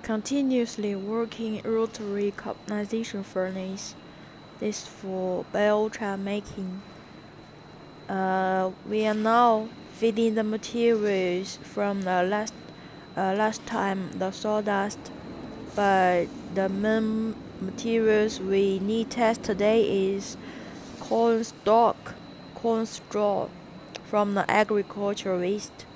continuously working rotary carbonization furnace. This for biochar making. We are now feeding the materials from the last time, the sawdust, but the main materials we need test today is corn stalk, corn straw from the agriculture waste.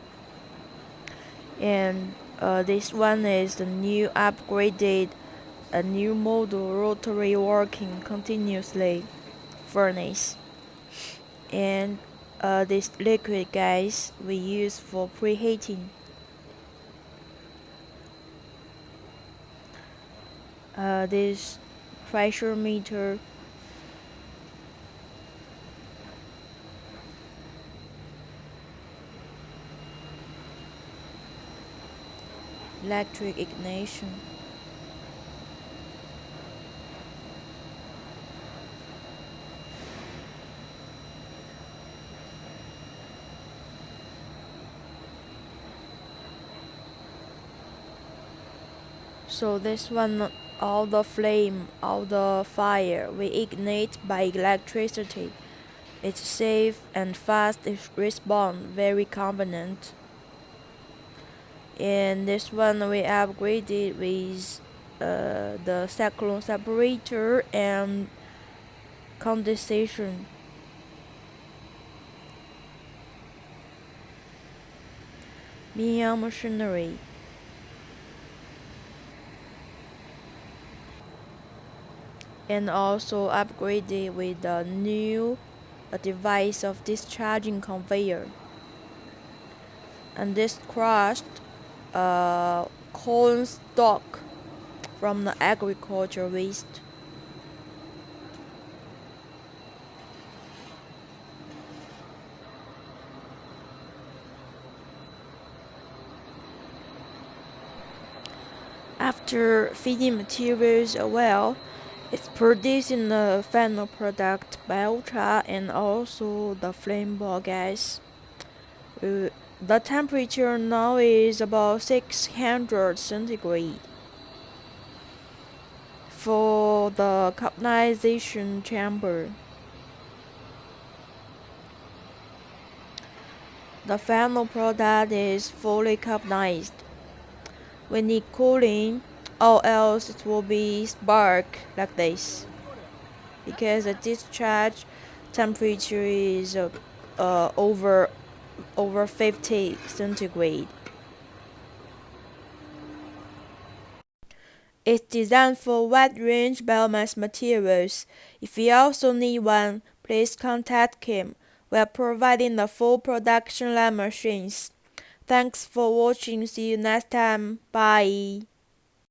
And this one is the new upgraded, a new model rotary working continuously furnace. And this liquid gas we use for preheating. This pressure meter, electric ignition. So this one, all the flame, all the fire, we ignite by electricity. It's safe and fast response, very convenient. And this one we upgraded with the Cyclone separator and condensation. Beyond machinery. And also upgraded with the new device of discharging conveyor. And this crushed corn stalk from the agriculture waste. After feeding materials well, it's producing the final product biochar and also the flammable gas. The temperature now is about 600 centigrade. For the carbonization chamber, the final product is fully carbonized. We need cooling, or else it will be spark like this, because the discharge temperature is over 50 centigrade. It's designed for wide range biomass materials. If you also need one, please contact Kim. We are providing the full production line machines. Thanks for watching. See you next time. Bye.